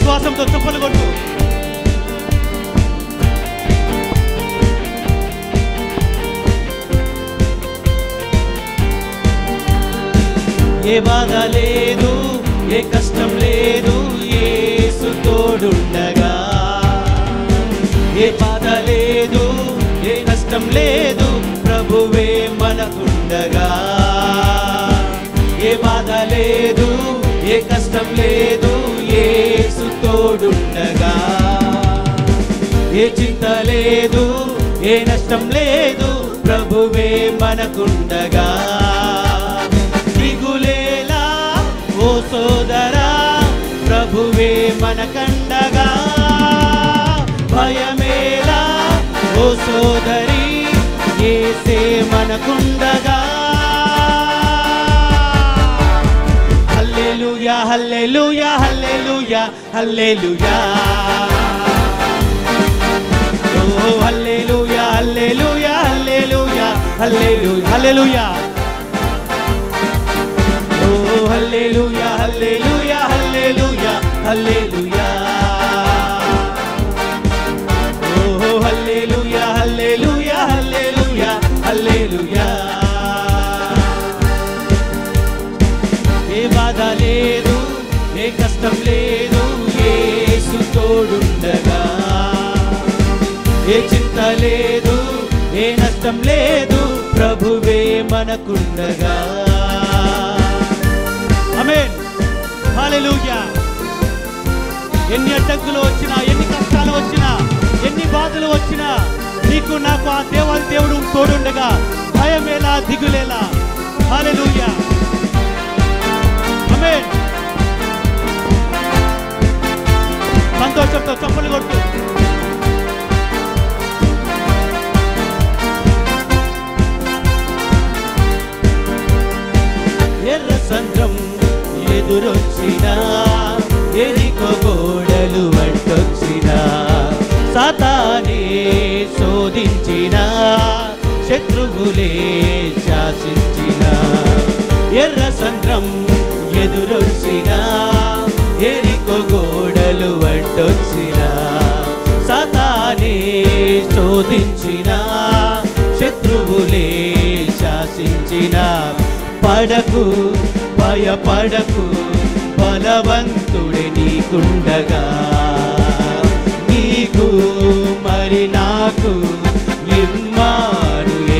విశ్వాసంతో చప్పట్లు కొట్టు. ఏ బాధ లేదు, ఏ కష్టం లేదు, యేసు తోడుండగా. ఏ బాధ లేదు, ఏ కష్టం లేదు, ప్రభువే మనకుండగా. ఏ బాధ లేదు, ఏ కష్టం లేదు, యేసు తోడుండగా. ఏ చింత లేదు, ఏ నష్టం లేదు, ప్రభువే మనకుండగా. దిగులేలా ఓ సోదరా, ప్రభువే మనకండగా. భయమేలా ఓ సోదరి, యేసే మనకుండగా. హల్లెలూయా హల్లెలూయా హల్లెలూయా హల్లెలూయా. ఓ హల్లెలూయా హల్లెలూయా హల్లెలూయా హల్లెలూయా హల్లెలూయా. ఓ హల్లెలూయా హల్లెలూయా హల్లెలూయా హల్లెలూయా. ఓ హల్లెలూయా హల్లెలూయా హల్లెలూయా హల్లెలూయా. ఏ బాధ లేదు, ఏ కష్టం లేదు, యేసు తోడుండగా. ఏ చింత లేదు, ఏ నష్టం లేదు, ప్రభువే మనకుండగా. ఆమేన్ హల్లెలూయా. ఎన్ని అడ్డంకులు వచ్చినా, ఎన్ని కష్టాలు వచ్చినా, ఎన్ని బాధలు వచ్చినా, నీకు నాకు ఆ దేవుడు తోడుండగా భయమేలా, దిగులేలా. హల్లెలూయా ఆమేన్. సంతోషంతో చప్పట్లు కొట్టు. ఎర్ర సంద్రం ఎదురొచ్చినా, ఎరికో గోడలు అడ్డొచ్చినా, సాతానే శోధించిన, శత్రువులే శాసించిన. ఎర్ర సంద్రం ఎదురొచ్చిన, ఎరికో గోడలు అడ్డొచ్చిన, సాతానే శోధించిన, శత్రువులే శాసించిన. పడకు భయపడకు, బలవంతుడే నీకుండగా. నీకు మరి నాకు ఇమ్మానుయేలుండగా.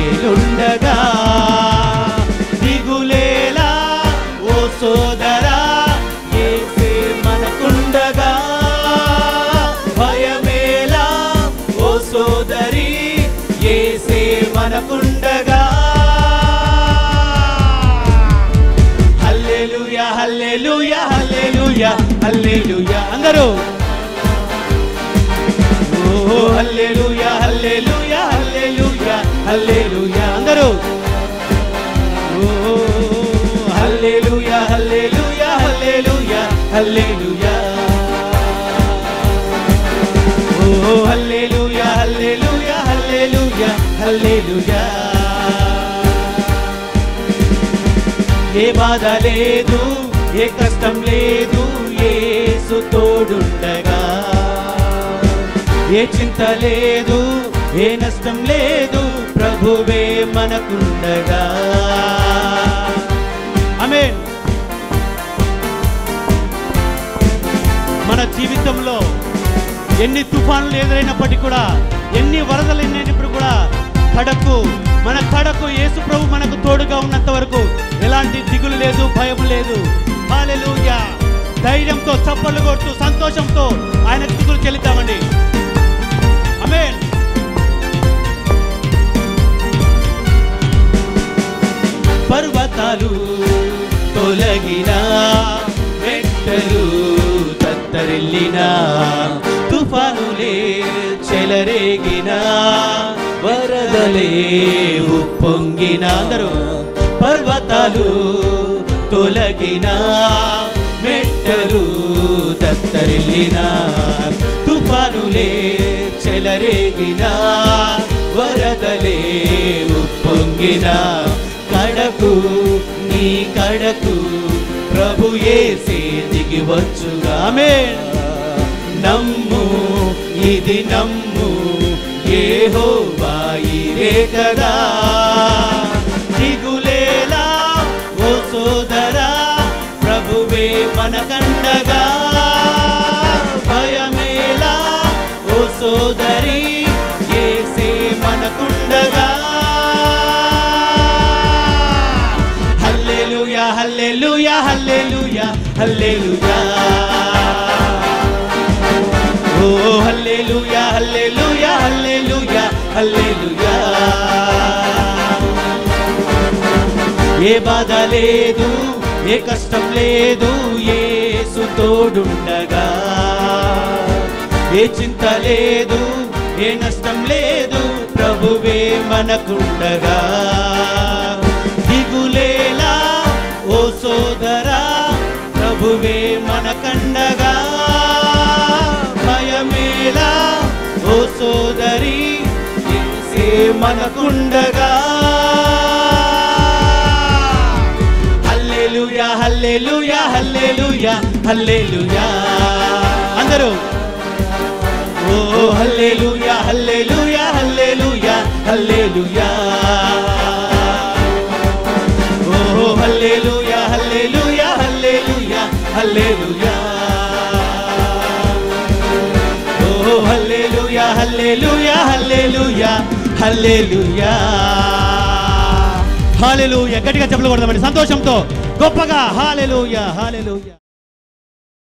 దిగులేలా ఓ సోదరా, యేసే మనకుండగా. భయమేలా ఓ సోదరి, యేసే మనకుండగా. హల్లెలూయా హల్లెలూయా హల్లెలూయా హల్లెలూయా. అందరూ ఓ హల్లెలూయా హల్లెలూయా హల్లెలూయా హల్లెలూయా. అందరూ ఓ హల్లెలూయా హల్లెలూయా హల్లెలూయా హల్లెలూయా. ఓ హల్లెలూయా హల్లెలూయా హల్లెలూయా హల్లెలూయా. ఏ బాధ లేదు, ఏ కష్టం లేదు, యేసు తోడుండగా. ఏ చింత లేదు, ఏ నష్టం లేదు, ప్రభువే మనకుండగా. ఆమేన్. మన జీవితంలో ఎన్ని తుఫానులు ఎదురైనప్పటికీ కూడా, ఎన్ని వరదలు ఎన్నప్పుడు కూడా, మన కడకు యేసు ప్రభు మనకు తోడుగా ఉన్నంత వరకు ఎలాంటి దిగులు లేదు, భయం లేదు. హల్లెలూయా. ధైర్యంతో చప్పట్లు కొడుతూ సంతోషంతో ఆయన దిగులు చెల్లిద్దామండి. ఆమేన్. పర్వతాలు తొలగినా, మెట్టలు తత్తరిల్లినా, తుఫానులే చెలరేగినా, వరదలే ఉప్పొంగినా. అందరూ పర్వతాలు తొలగినా, మెట్టలు తత్తరిల్లినా, తుఫానులే చెలరేగినా, వరదలే ఉప్పొంగినా, కడకు నీ కడకు ప్రభు యేసే దిగి వచ్చుగా. ఆమేన్. నమ్ము ఇది నమ్ము యెహోవా ఈరే కదా. దిగులేలా ఓ సోదరా ప్రభువే మనకండగా. భయమేలా ఓ సోదరి యేసే మనకుండగా. హల్లెలూయా హల్లెలూయా హల్లెలూయా హల్లెలూయా. ఓ హల్లెలూయా హల్లెలూయా హల్లెలూయా హల్లెలూయా. ఏ బాధ లేదు ఏ కష్టం లేదు యేసు తోడుండగా. ఏ చింత లేదు ఏ నష్టం లేదు ప్రభువే మనకుండగా. దిగులేలా ఓ సోదరా ప్రభువే మనకండగా. భయమేలా ఓ సోదరి యేసే మనకుండగా. హల్లెలూయా హల్లెలూయా హల్లెలూయా హల్లెలూయా. అందరూ ఓ హల్లెలూయా హల్లెలూయా హల్లెలూయా హల్లెలూయా. ఓ హల్లెలూయా హల్లెలూయా హల్లెలూయా హల్లెలూయా. ఓ హల్లెలూయా హల్లెలూయా హల్లెలూయా హల్లెలూయా. హల్లెలూయా. గట్టిగా చప్పట్లు కొడదామండి సంతోషంతో గొప్పగా. హల్లెలూయా హల్లెలూయా.